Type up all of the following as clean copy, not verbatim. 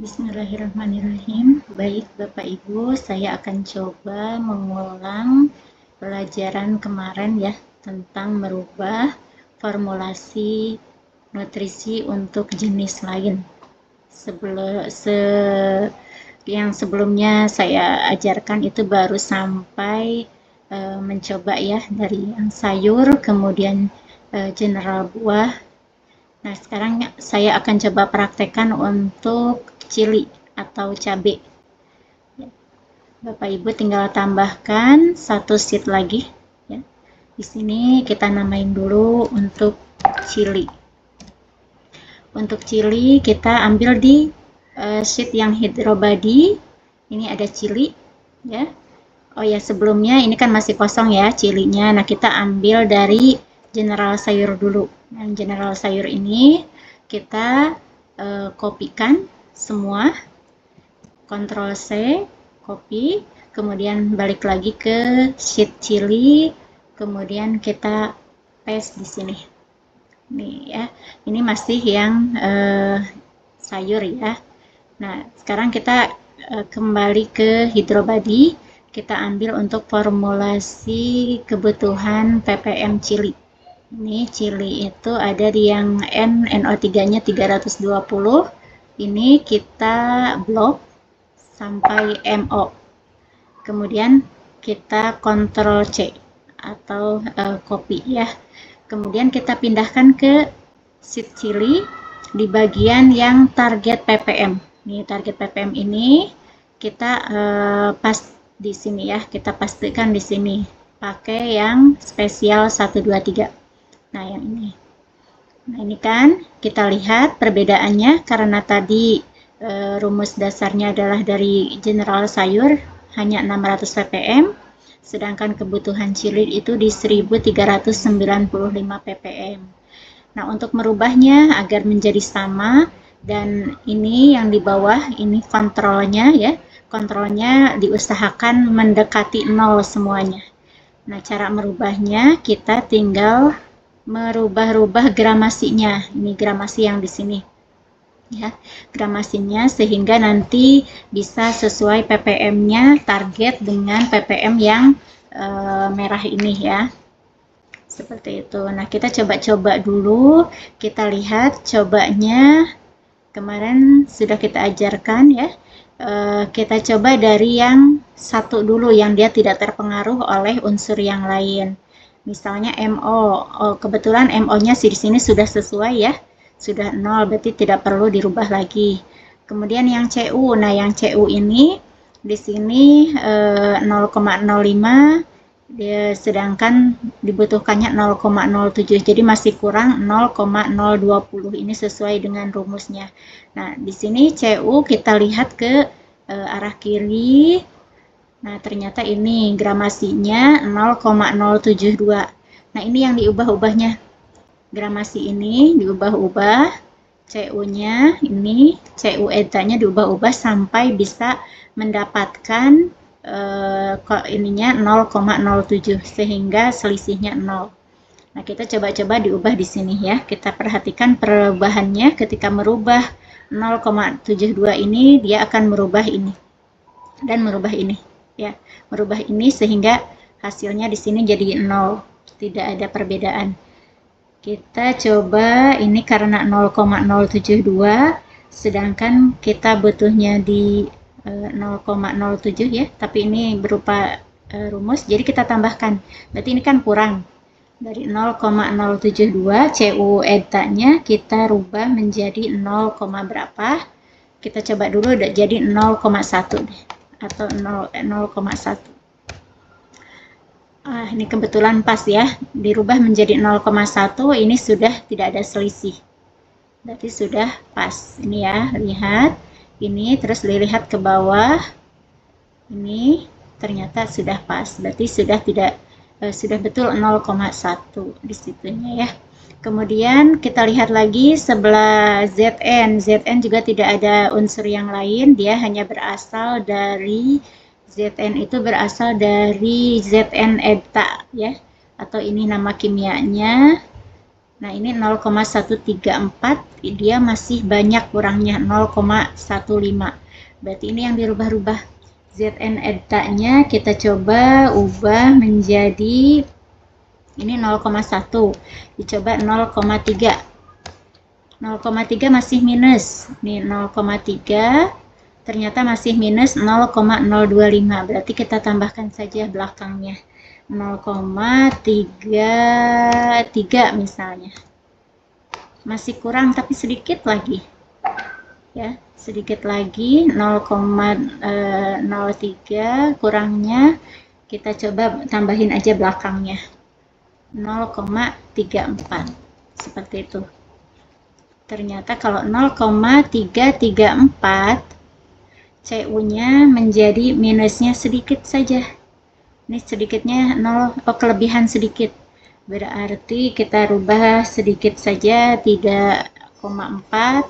Bismillahirrahmanirrahim. Baik Bapak Ibu, saya akan coba mengulang pelajaran kemarin ya tentang merubah formulasi nutrisi untuk jenis lain. Yang sebelumnya saya ajarkan itu baru sampai mencoba ya dari yang sayur, kemudian general buah. Nah, sekarang saya akan coba praktekkan untuk cili atau cabai. Bapak Ibu tinggal tambahkan satu sheet lagi. Ya. Di sini kita namain dulu untuk cili. Untuk cili kita ambil di sheet yang hidrobody. Ini ada cili, ya. Oh ya, sebelumnya ini kan masih kosong ya cilinya. Nah, kita ambil dari general sayur dulu. Yang general sayur ini kita kopikan semua, Ctrl C, copy, kemudian balik lagi ke sheet chili, kemudian kita paste di sini. Nih ya, ini masih yang sayur ya. Nah, sekarang kita kembali ke hidrobody, kita ambil untuk formulasi kebutuhan ppm chili. Ini cili itu ada di yang NO3-nya 320. Ini kita blok sampai MO. Kemudian kita Ctrl C atau copy ya. Kemudian kita pindahkan ke sheet chili di bagian yang target ppm. Nih target ppm ini kita pas di sini ya. Kita pastikan di sini pakai yang spesial 123. Nah, yang ini. Nah, ini kan kita lihat perbedaannya karena tadi rumus dasarnya adalah dari general sayur hanya 600 ppm, sedangkan kebutuhan chili itu di 1395 ppm. Nah, untuk merubahnya agar menjadi sama, dan ini yang di bawah ini kontrolnya ya, kontrolnya diusahakan mendekati 0 semuanya. Nah, cara merubahnya kita tinggal merubah-rubah gramasinya. Ini gramasi yang di sini. Ya, gramasinya sehingga nanti bisa sesuai ppm-nya target dengan ppm yang merah ini ya. Seperti itu. Nah, kita coba-coba dulu. Kita lihat cobanya. Kemarin sudah kita ajarkan ya. Kita coba dari yang satu dulu yang dia tidak terpengaruh oleh unsur yang lain. Misalnya MO. Oh, kebetulan MO-nya di sini sudah sesuai ya. Sudah 0, berarti tidak perlu dirubah lagi. Kemudian yang CU. Nah, yang CU ini di sini 0,05, dia sedangkan dibutuhkannya 0,07. Jadi masih kurang 0,020. Ini sesuai dengan rumusnya. Nah, di sini CU kita lihat ke arah kiri. Nah, ternyata ini gramasinya 0,072. Nah, ini yang diubah-ubahnya. Gramasi ini diubah-ubah, CU-nya ini, CU eta-nya diubah-ubah sampai bisa mendapatkan ininya 0,07 sehingga selisihnya 0. Nah, kita coba-coba diubah di sini ya. Kita perhatikan perubahannya ketika merubah 0,72 ini dia akan merubah ini dan merubah ini ya. Merubah ini sehingga hasilnya di sini jadi 0. Tidak ada perbedaan. Kita coba ini karena 0,072 sedangkan kita butuhnya di 0,07 ya, tapi ini berupa rumus, jadi kita tambahkan. Berarti ini kan kurang. Dari 0,072 CU eta-nya kita rubah menjadi 0, berapa? Kita coba dulu jadi 0,1 deh atau 0,1. Ini kebetulan pas ya, dirubah menjadi 0,1, ini sudah tidak ada selisih. Berarti sudah pas. Ini ya, lihat. Ini terus dilihat ke bawah. Ini ternyata sudah pas. Berarti sudah betul 0,1 di situnya ya. Kemudian kita lihat lagi sebelah ZN. ZN juga tidak ada unsur yang lain, dia hanya berasal dari ZN itu berasal dari ZN eta ya, atau ini nama kimianya. Nah, ini 0,134, dia masih banyak kurangnya 0,15. Berarti ini yang dirubah-rubah. Zn eta-nya kita coba ubah menjadi ini 0,1. Dicoba 0,3. 0,3 masih minus. Nih 0,3 ternyata masih minus 0,025. Berarti kita tambahkan saja belakangnya. 0,33 misalnya, masih kurang tapi sedikit lagi ya, sedikit lagi 0,03 kurangnya, kita coba tambahin aja belakangnya 0,34 seperti itu. Ternyata kalau 0,334 CU nya menjadi minusnya sedikit saja. Ini sedikitnya 0, kelebihan sedikit. Berarti kita rubah sedikit saja, 3,4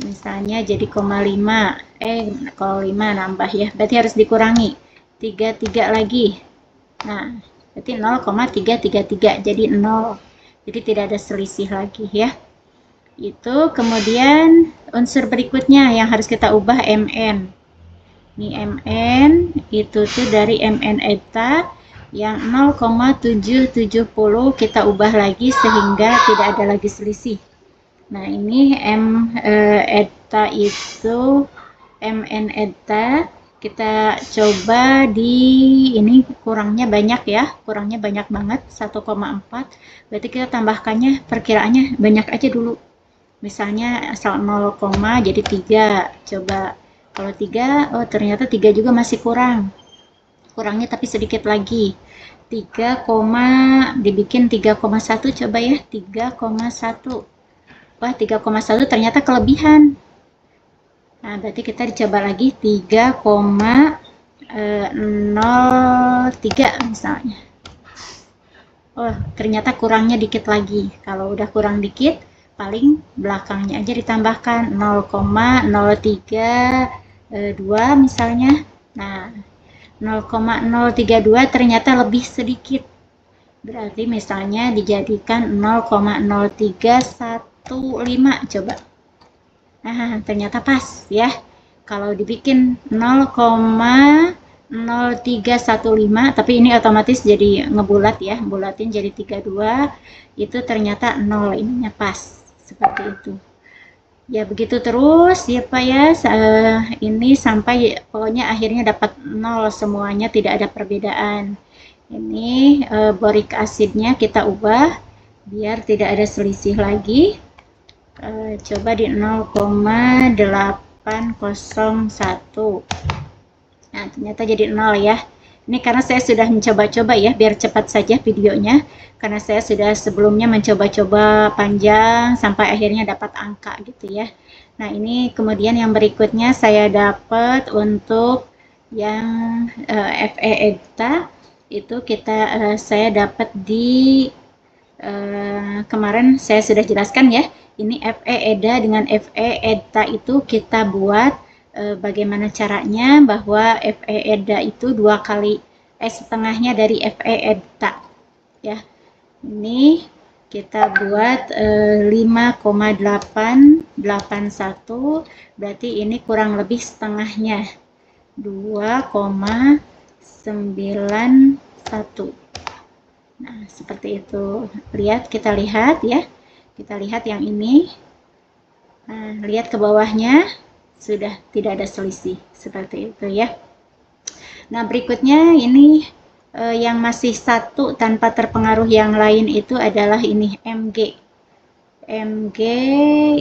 misalnya jadi 0,5. Kalau 5 nambah ya, berarti harus dikurangi 33 lagi. Nah, berarti 0,333 jadi 0. Jadi tidak ada selisih lagi ya. Itu kemudian unsur berikutnya yang harus kita ubah MN. Ini MN itu tuh dari MN eta yang 0,770 kita ubah lagi sehingga tidak ada lagi selisih. Nah, ini eta itu MN eta kita coba di ini kurangnya banyak ya, kurangnya banyak banget 1,4. Berarti kita tambahkannya perkiraannya banyak aja dulu. Misalnya asal 0, jadi 3. Coba kalau 3, oh ternyata 3 juga masih kurang. Kurangnya tapi sedikit lagi. 3, dibikin 3,1 coba ya. 3,1. Wah, 3,1 ternyata kelebihan. Nah, berarti kita dicoba lagi 3,03 misalnya. Oh, ternyata kurangnya dikit lagi. Kalau udah kurang dikit, paling belakangnya aja ditambahkan 0,032 misalnya. Nah, 0,032 ternyata lebih sedikit. Berarti misalnya dijadikan 0,0315 coba. Nah, ternyata pas ya. Kalau dibikin 0,0315, tapi ini otomatis jadi ngebulat ya, bulatin jadi 32, itu ternyata 0, ininya pas. Seperti itu. Ya begitu terus ya Pak ya, ini sampai pokoknya akhirnya dapat 0 semuanya, tidak ada perbedaan. Ini boric acidnya kita ubah biar tidak ada selisih lagi. Coba di 0,801. Nah, ternyata jadi 0 ya. Ini karena saya sudah mencoba-coba ya, biar cepat saja videonya. Karena saya sudah sebelumnya mencoba-coba panjang sampai akhirnya dapat angka gitu ya. Nah, ini kemudian yang berikutnya saya dapat untuk yang Fe eta itu saya dapat di kemarin saya sudah jelaskan ya. Ini Fe eda dengan Fe eta itu kita buat bagaimana caranya, bahwa Fe eda itu 2 kali setengahnya dari Fe eta ya. Ini kita buat 5,881, berarti ini kurang lebih setengahnya 2,91. Nah, seperti itu. Kita lihat ya. Kita lihat yang ini. Nah, lihat ke bawahnya sudah tidak ada selisih, seperti itu ya. Nah, berikutnya ini yang masih satu tanpa terpengaruh yang lain itu adalah ini Mg. Mg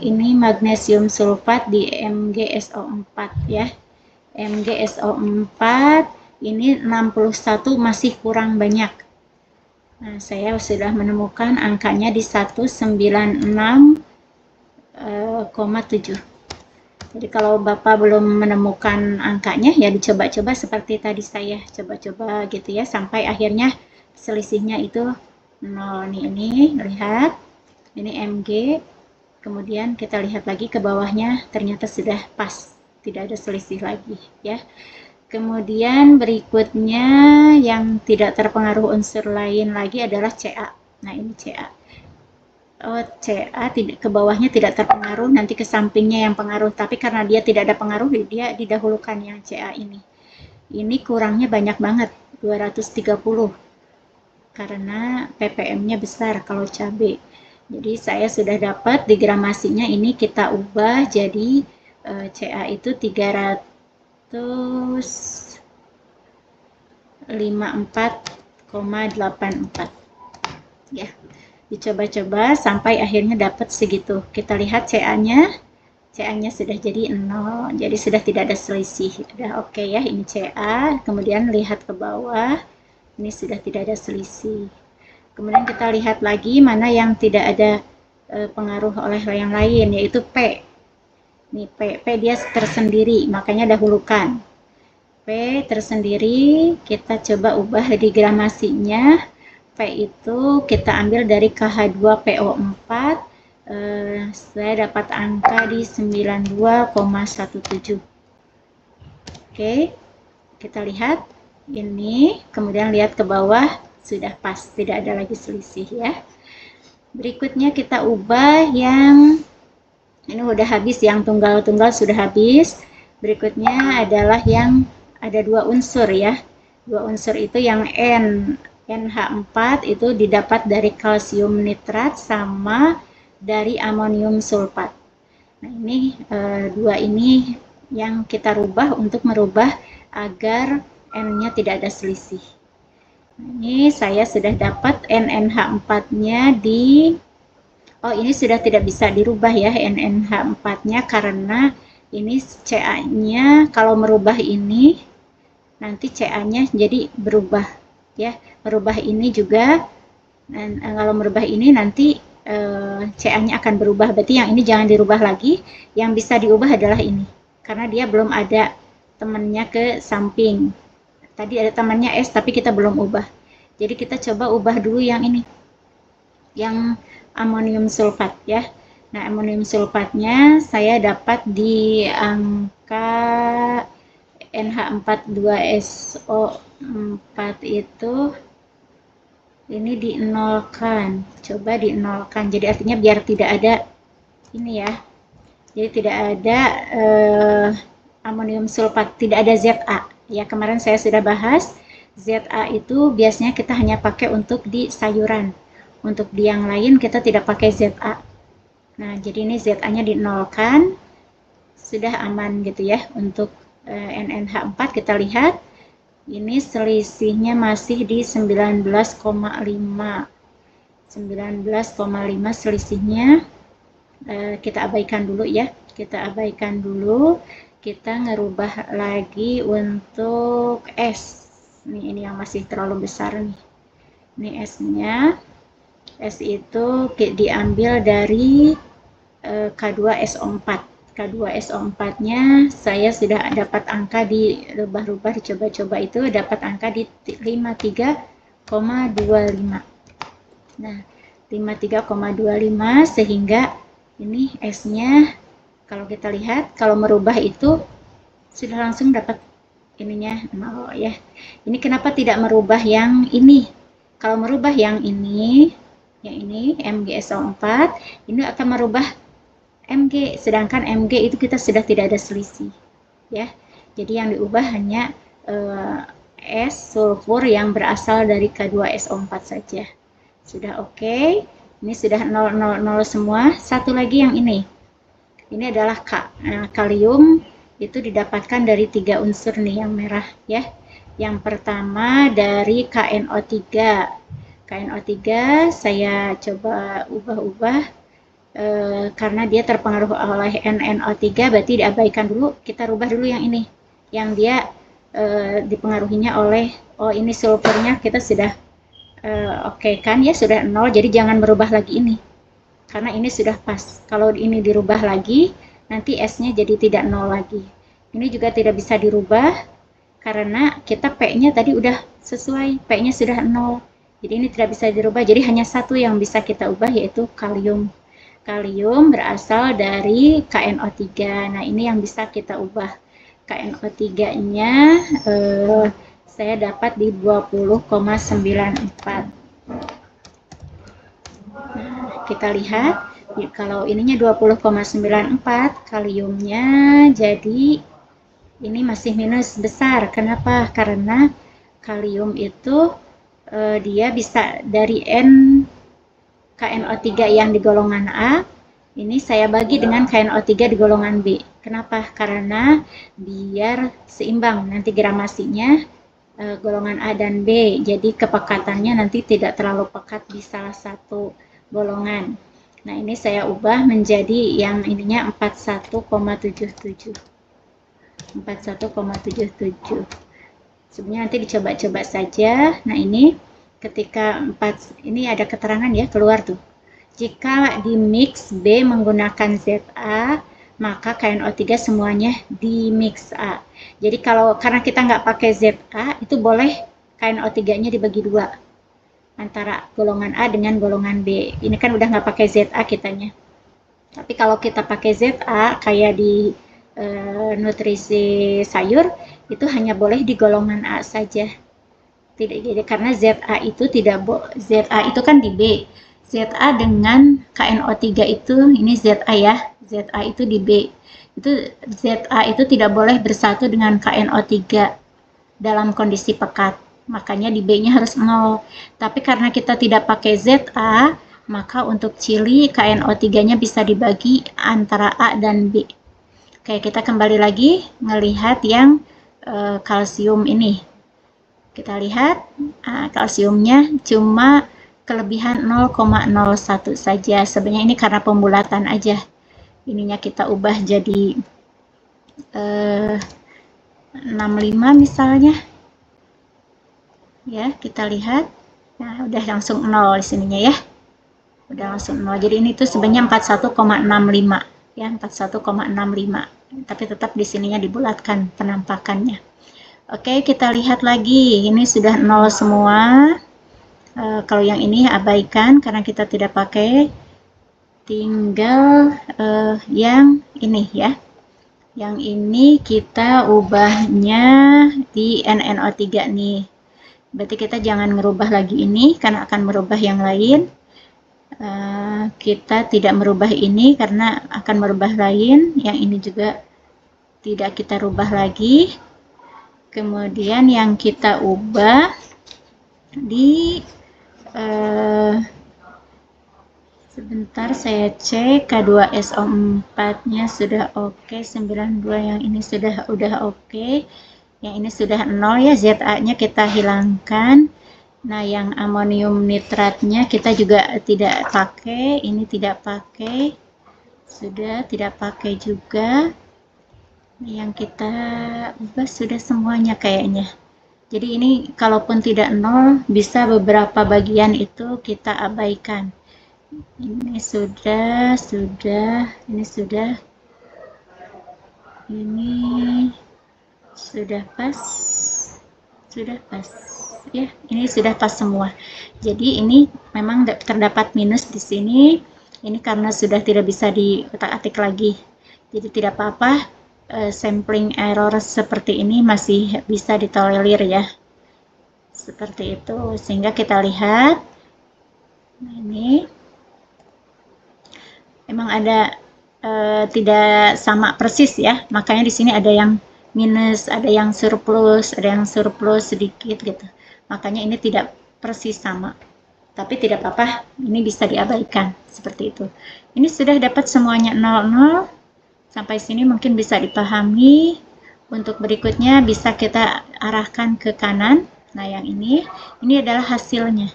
ini magnesium sulfat di MgSO4 ya. MgSO4 ini 61 masih kurang banyak. Nah, saya sudah menemukan angkanya di 196,7. Jadi kalau Bapak belum menemukan angkanya, ya dicoba-coba seperti tadi saya coba-coba gitu ya, sampai akhirnya selisihnya itu 0. Ini lihat, ini Mg, kemudian kita lihat lagi ke bawahnya, ternyata sudah pas, tidak ada selisih lagi ya. Kemudian berikutnya yang tidak terpengaruh unsur lain lagi adalah Ca. Nah, ini Ca. Ca ke bawahnya tidak terpengaruh, nanti ke sampingnya yang pengaruh. Tapi karena dia tidak ada pengaruh, dia didahulukan yang Ca ini. Ini kurangnya banyak banget, 230. Karena ppm-nya besar kalau cabai. Jadi saya sudah dapat di gramasinya, ini kita ubah jadi Ca itu 354,84 ya. Dicoba-coba sampai akhirnya dapat segitu. Kita lihat CA-nya sudah jadi 0, jadi sudah tidak ada selisih. Udah oke ya, ini CA. Kemudian lihat ke bawah, ini sudah tidak ada selisih. Kemudian kita lihat lagi mana yang tidak ada pengaruh oleh yang lain, yaitu P. Nih P dia tersendiri, makanya dahulukan. P tersendiri, kita coba ubah di gramasinya. P itu kita ambil dari KH2PO4, saya dapat angka di 92,17. Oke, kita lihat ini, kemudian lihat ke bawah, sudah pas, tidak ada lagi selisih ya. Berikutnya kita ubah yang ini udah habis, yang tunggal-tunggal sudah habis. Berikutnya adalah yang ada 2 unsur ya. 2 unsur itu yang NH4 itu didapat dari kalsium nitrat sama dari amonium sulfat. Nah, ini 2 ini yang kita rubah untuk merubah agar N-nya tidak ada selisih. Nah, ini saya sudah dapat NNH4-nya di ini sudah tidak bisa dirubah ya NNH4-nya, karena ini Ca-nya kalau merubah ini nanti Ca-nya jadi berubah ya. Merubah ini juga, dan kalau merubah ini nanti Ca-nya akan berubah. Berarti yang ini jangan dirubah lagi, yang bisa diubah adalah ini, karena dia belum ada temannya ke samping. Tadi ada temannya S tapi kita belum ubah, jadi kita coba ubah dulu yang ini, yang amonium sulfat ya. Nah, amonium sulfatnya saya dapat di angka NH42SO4 itu ini dinolkan, coba dinolkan, jadi artinya biar tidak ada ini ya, jadi tidak ada amonium sulfat, tidak ada Za ya. Kemarin saya sudah bahas Za itu biasanya kita hanya pakai untuk di sayuran, untuk di yang lain kita tidak pakai Za. Nah, jadi ini Za-nya dinolkan, sudah aman gitu ya. Untuk NNH4 kita lihat ini selisihnya masih di 19,5 selisihnya. Kita abaikan dulu ya, kita abaikan dulu. Kita ngerubah lagi untuk S nih, ini yang masih terlalu besar nih. Ini S-nya, S itu diambil dari K2SO4. K2SO4-nya saya sudah dapat angka di rubah-rubah, dicoba-coba itu dapat angka di 53,25. Nah, 53,25 sehingga ini S-nya kalau kita lihat, kalau merubah itu sudah langsung dapat ininya 0 ya. Ini kenapa tidak merubah yang ini? Kalau merubah yang ini MgSO4, ini akan merubah Mg, sedangkan Mg itu kita sudah tidak ada selisih ya. Jadi yang diubah hanya S sulfur yang berasal dari K2SO4 saja. Sudah oke. Ini sudah 000 semua. Satu lagi yang ini adalah K. Nah, kalium itu didapatkan dari 3 unsur nih yang merah ya. Yang pertama dari KNO3. KNO3 saya coba ubah-ubah karena dia terpengaruh oleh NNO3, berarti diabaikan dulu, kita rubah dulu yang ini, yang dia dipengaruhinya oleh ini sulfurnya kita sudah oke kan ya, sudah 0, jadi jangan merubah lagi ini karena ini sudah pas. Kalau ini dirubah lagi nanti S-nya jadi tidak 0 lagi. Ini juga tidak bisa dirubah karena kita P-nya tadi udah sesuai, P-nya sudah 0, jadi ini tidak bisa dirubah. Jadi hanya satu yang bisa kita ubah, yaitu kalium. Kalium berasal dari KNO3. Nah, ini yang bisa kita ubah. KNO3-nya saya dapat di 20,94. Nah, kita lihat, kalau ininya 20,94, kaliumnya jadi ini masih minus besar. Kenapa? Karena kalium itu dia bisa dari KNO3 yang di golongan A, ini saya bagi dengan KNO3 di golongan B. Kenapa? Karena biar seimbang nanti gramasinya golongan A dan B, jadi kepekatannya nanti tidak terlalu pekat di salah satu golongan. Nah, ini saya ubah menjadi yang ininya 41,77. 41,77. Sebenarnya nanti dicoba-coba saja. Nah, ini ketika 4, ini ada keterangan ya, keluar tuh. Jika di mix B menggunakan ZA, maka KNO3 semuanya di mix A. Jadi karena kita nggak pakai ZA, itu boleh KNO3-nya dibagi dua antara golongan A dengan golongan B. Ini kan udah nggak pakai ZA kitanya. Tapi kalau kita pakai ZA kayak di nutrisi sayur, itu hanya boleh di golongan A saja. Tidak, jadi karena ZA itu ZA itu kan di B. ZA dengan KNO3 itu, ini ZA ya, ZA itu di B. Itu ZA itu tidak boleh bersatu dengan KNO3 dalam kondisi pekat. Makanya di B-nya harus 0. Tapi karena kita tidak pakai ZA, maka untuk chili KNO3-nya bisa dibagi antara A dan B. Oke, kita kembali lagi ngelihat yang kalsium ini. Kita lihat kalsiumnya cuma kelebihan 0,01 saja. Sebenarnya ini karena pembulatan aja. Ininya kita ubah jadi 65 misalnya. Ya, kita lihat. Nah, udah langsung 0 di sininya ya. Udah langsung 0. Jadi ini tuh sebenarnya 41,65 ya, 41,65. Tapi tetap di sininya dibulatkan penampakannya. Oke, kita lihat lagi. Ini sudah 0 semua. Kalau yang ini abaikan karena kita tidak pakai. Tinggal yang ini ya. Yang ini kita ubahnya di NNO3 nih. Berarti kita jangan merubah lagi ini karena akan merubah yang lain. Kita tidak merubah ini karena akan merubah lain. Yang ini juga tidak kita rubah lagi. Kemudian yang kita ubah di sebentar saya cek K2SO4 nya sudah oke, 92 yang ini udah oke. Yang ini sudah 0 ya, ZA nya kita hilangkan. Nah, yang amonium nitratnya kita juga tidak pakai, ini tidak pakai, sudah tidak pakai juga. Yang kita ubah sudah semuanya kayaknya. Jadi ini kalaupun tidak 0, bisa beberapa bagian itu kita abaikan. Ini sudah, ini sudah pas, ya, ini sudah pas semua. Jadi ini memang terdapat minus di sini. Ini karena sudah tidak bisa diutak-atik lagi. Jadi tidak apa-apa, sampling error seperti ini masih bisa ditolerir ya. Seperti itu, sehingga kita lihat. Nah, ini memang ada tidak sama persis ya. Makanya di sini ada yang minus, ada yang surplus sedikit gitu. Makanya ini tidak persis sama. Tapi tidak apa-apa, ini bisa diabaikan seperti itu. Ini sudah dapat semuanya 00. Sampai sini mungkin bisa dipahami. Untuk berikutnya bisa kita arahkan ke kanan. Nah, yang ini adalah hasilnya.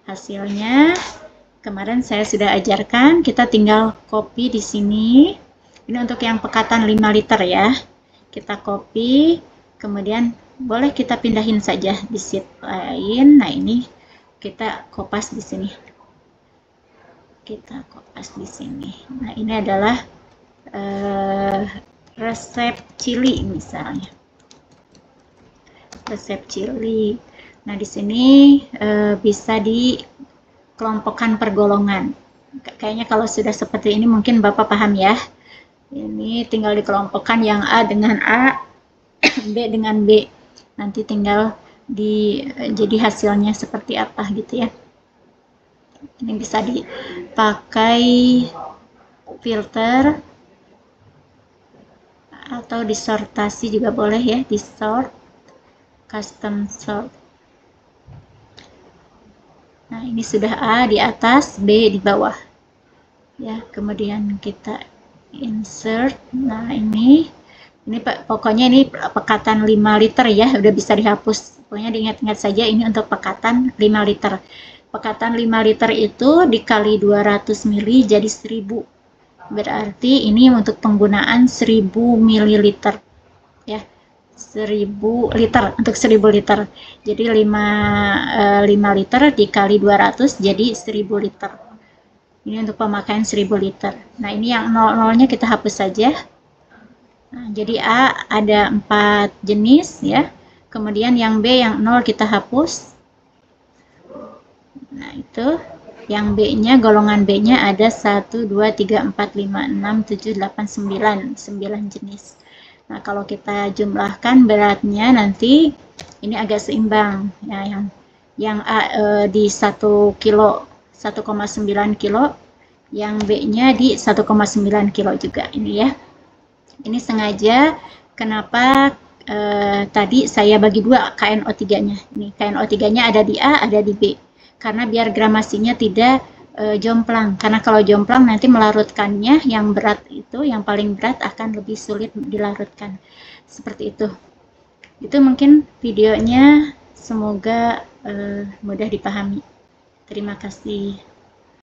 Hasilnya kemarin saya sudah ajarkan, kita tinggal copy di sini. Ini untuk yang pekatan 5 liter ya. Kita copy, kemudian boleh kita pindahin saja di sheet lain. Nah, ini kita kopas di sini. Kita kopas di sini. Nah, ini adalah resep chili misalnya. Resep chili. Nah, di sini bisa dikelompokkan per golongan. Kayaknya kalau sudah seperti ini mungkin Bapak paham ya. Ini tinggal dikelompokkan yang A dengan A, B dengan B. Nanti tinggal jadi hasilnya seperti apa gitu ya. Ini bisa dipakai filter atau disortasi juga boleh ya, di sort, custom sort. Nah, ini sudah A di atas, B di bawah. Ya, kemudian kita insert. Nah, ini pokoknya ini pekatan 5 liter ya, udah bisa dihapus. Pokoknya diingat-ingat saja ini untuk pekatan 5 liter. Pekatan 5 liter itu dikali 200 mili jadi 1000. Berarti ini untuk penggunaan 1000 ml ya. 1000 liter untuk 1000 liter. Jadi 5 liter dikali 200 jadi 1000 liter. Ini untuk pemakaian 1000 liter. Nah, ini yang 00-nya kita hapus saja. Nah, jadi A ada 4 jenis ya. Kemudian yang B yang 0 kita hapus. Nah, itu yang B-nya, golongan B-nya ada 1, 2, 3, 4, 5, 6, 7, 8, 9. 9 jenis. Nah, kalau kita jumlahkan beratnya nanti ini agak seimbang. Ya, yang A di 1 kilo, 1,9 kilo. Yang B-nya di 1,9 kilo juga ini ya. Ini sengaja kenapa tadi saya bagi dua KNO3-nya. Ini KNO3-nya ada di A, ada di B. Karena biar gramasinya tidak jomplang. Karena kalau jomplang nanti melarutkannya yang berat itu, yang paling berat akan lebih sulit dilarutkan. Seperti itu. Itu mungkin videonya, semoga mudah dipahami. Terima kasih.